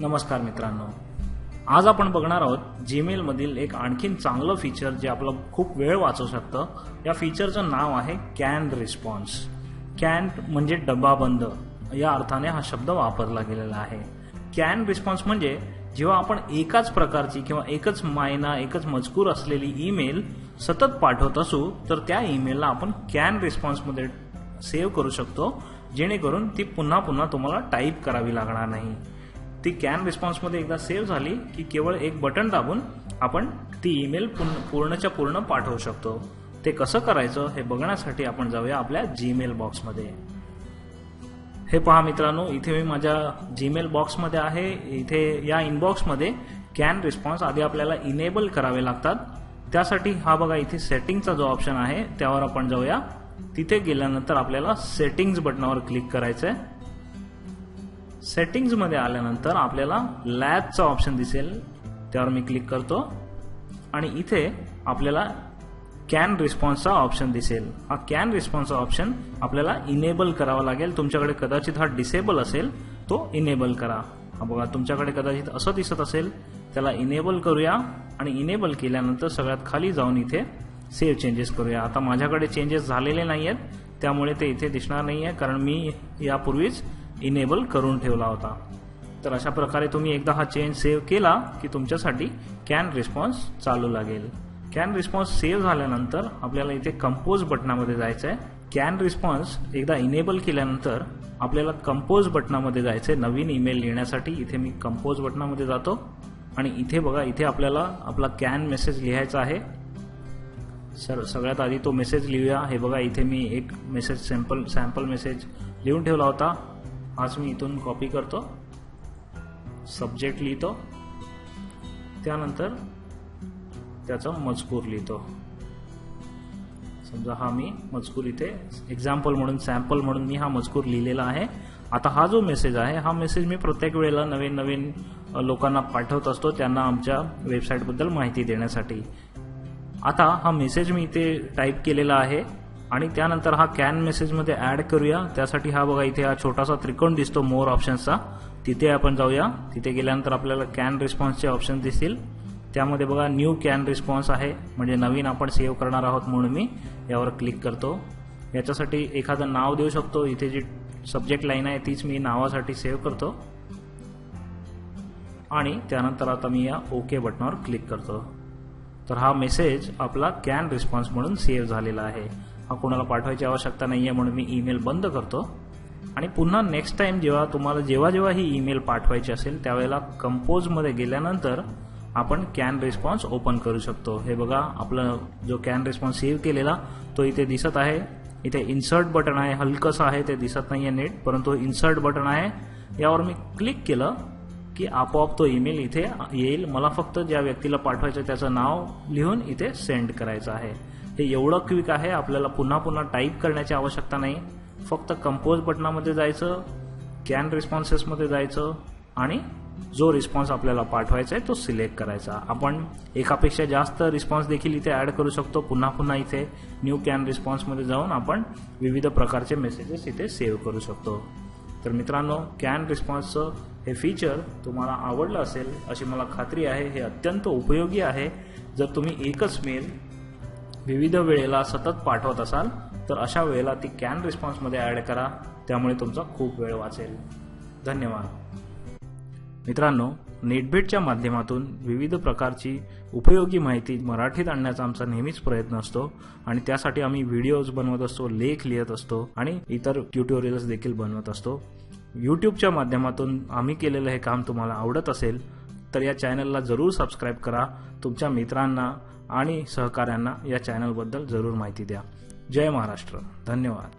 नमस्कार मित्रांनो, आज आपण बघणार आहोत जीमेल मधील एक आणखीन चांगलं फीचर जे आपला खूप वेळ वाचवू शकतं। या फीचरचं नाव आहे कॅन रिस्पॉन्स। कॅन म्हणजे डबा बंद या अर्थाने हा शब्द वापरला गेलेला आहे। कॅन रिस्पॉन्स म्हणजे जेव्हा आपण एकाच प्रकारची किंवा एकच मायना एकच मजकूर असलेली ईमेल सतत पाठवत असू तर त्या ईमेलला आपण कॅन रिस्पॉन्स मध्ये सेव्ह करू शकतो, जेणेकरून ती पुन्हा पुन्हा तुम्हाला टाईप करावी लागणार नाही। ती कॅन रिस्पॉन्स मध्ये एकदा सेव्ह झाली की केवळ एक बटन दाबून आपण ती ईमेल पूर्णच्या पूर्ण पाठवू शकतो। ते कसं करायचं हे बघण्यासाठी आपण जाऊया आपल्या जीमेल बॉक्स मध्ये। हे पहा मित्रांनो, इथे मी माझ्या जीमेल बॉक्स मध्ये आहे। इथे या इनबॉक्स मध्ये कॅन रिस्पॉन्स आधी आपल्याला इनेबल करावे लागतात। त्यासाठी हा बघा इथे सेटिंगचा जो ऑप्शन आहे त्यावर आपण जाऊया। तिथे गेल्यानंतर आपल्याला सेटिंग्स बटनावर क्लिक करायचं आहे। सेटिंग्स मध्ये आल्यानंतर आपल्याला लॅबचा ऑप्शन दिसेल, त्यावर मी क्लिक करतो आणि इथे आपल्याला कॅन रिस्पॉन्सचा ऑप्शन दिसेल। हा कॅन रिस्पॉन्सचा ऑप्शन आपल्याला इनेबल करावा लागेल। तुमच्याकडे कदाचित हा डिसेबल असेल, तो इनेबल करा। हा बघा तुमच्याकडे कदाचित असं दिसत असेल, त्याला इनेबल करूया आणि इनेबल केल्यानंतर सगळ्यात खाली जाऊन इथे सेव्ह चेंजेस करूया। आता माझ्याकडे चेंजेस झालेले नाही आहेत, त्यामुळे ते इथे दिसणार नाहीये, कारण मी यापूर्वीच इनेबल करून ठेवला होता। तर अशा प्रकारे तुम्ही एकदा हा चेंज सेव्ह केला की तुमच्यासाठी कॅन रिस्पॉन्स चालू लागेल। कॅन रिस्पॉन्स सेव्ह झाल्यानंतर आपल्याला इथे कंपोज बटनामध्ये जायचं आहे। कॅन रिस्पॉन्स एकदा इनेबल केल्यानंतर आपल्याला कंपोज बटनामध्ये जायचं आहे नवीन ईमेल लिहिण्यासाठी। इथे मी कंपोज बटनामध्ये जातो आणि इथे बघा, इथे आपल्याला आपला कॅन मेसेज लिहायचा आहे। सगळ्यात आधी तो मेसेज लिहूया। हे बघा इथे मी एक मेसेज सॅम्पल मेसेज लिहून ठेवला होता। आज मी इथून कॉपी करतो, सब्जेक्ट लिहितो, त्यानंतर त्याचा मजकूर लिहितो। समजा हा मी मजकूर इथे एक्झाम्पल म्हणून सॅम्पल म्हणून मी हा मजकूर लिहिलेला आहे। आता हा जो मेसेज आहे हा मेसेज मी प्रत्येक वेळेला नवीन नवीन लोकांना पाठवत असतो, त्यांना आमच्या वेबसाईट बद्दल माहिती देण्यासाठी। आता हा मेसेज मी इथे टाईप केलेला आहे आणि त्यानंतर हा कॅन मेसेज मध्ये ऍड करूया। त्यासाठी हा बघा इथे हा छोटासा त्रिकोण दिसतो मोर ऑप्शन्सचा, तिथे आपण जाऊया। तिथे गेल्यानंतर आपल्याला कॅन रिस्पॉन्सचे ऑप्शन दिसतील, त्यामध्ये बघा न्यू कॅन रिस्पॉन्स आहे, म्हणजे नवीन आपण सेव्ह करणार आहोत म्हणून मी यावर क्लिक करतो। याच्यासाठी एखादं नाव देऊ शकतो। इथे जी सब्जेक्ट लाईन आहे तीच मी नावासाठी सेव्ह करतो आणि त्यानंतर आता मी या ओके बटनावर क्लिक करतो। तर हा मेसेज आपला कॅन रिस्पॉन्स म्हणून सेव्ह झालेला आहे। हा कोणाला पाठवायची आवश्यकता नाहीये, म्हणून मी ईमेल बंद करतो आणि पुन्हा नेक्स्ट टाइम जेव्हा तुम्हाला जेव्हा ही ईमेल पाठवायची असेल त्यावेळेला कंपोज मध्ये गेल्यानंतर आपण कॅन रिस्पॉन्स ओपन करू शकतो। हे बघा आपला जो कॅन रिस्पॉन्स सेव्ह केलेला तो इथे दिसत आहे। इथे इन्सर्ट बटन आहे, हलकंसं आहे, ते दिसत नाहीये नीट, परंतु इन्सर्ट बटन आहे, यावर मी क्लिक केलं की आपोआप तो ईमेल इथे येईल। मला फक्त ज्या व्यक्तीला पाठवायचं त्याचं नाव लिहून इथे सेंड करायचं आहे। हे एवढं क्विक आहे, आपल्याला पुन्हा पुन्हा टाईप करण्याची आवश्यकता नाही। फक्त कंपोज बटनामध्ये जायचं, कॅन रिस्पॉन्सेस मध्ये जायचं आणि जो रिस्पॉन्स आपल्याला पाठवायचा आहे तो सिलेक्ट करायचा। आपण एकापेक्षा जास्त रिस्पॉन्स देखील इथे ऍड करू शकतो। पुन्हा पुन्हा इथे न्यू कॅन रिस्पॉन्स मध्ये जाऊन आपण विविध प्रकारचे मेसेजेस इथे सेव्ह करू शकतो। तर मित्रांनो, कॅन रिस्पॉन्सचं हे फीचर तुम्हाला आवडलं असेल अशी मला खात्री आहे। हे अत्यंत उपयोगी आहे। जर तुम्ही एकच मेल विविध वेळेला सतत पाठवत असाल तर अशा वेळेला ती कॅन रिस्पॉन्स मध्ये ऍड करा, त्यामुळे तुमचा खूप वेळ वाचेल। धन्यवाद मित्रांनो, नेटबीटच्या माध्यमातून विविध प्रकारची उपयोगी माहिती मराठीत आणण्याचा आमचा नेहमीच प्रयत्न असतो आणि त्यासाठी आम्ही व्हिडिओज बनवत असतो, लेख लिहित असतो आणि इतर ट्युटोरियल्स देखील बनवत असतो। यूट्यूबच्या माध्यमातून आम्ही केलेलं हे काम तुम्हाला आवडत असेल तर या चॅनलला जरूर सबस्क्राईब करा। तुमच्या मित्रांना आणि सहकाऱ्यांना या चॅनलबद्दल जरूर माहिती द्या। जय महाराष्ट्र, धन्यवाद।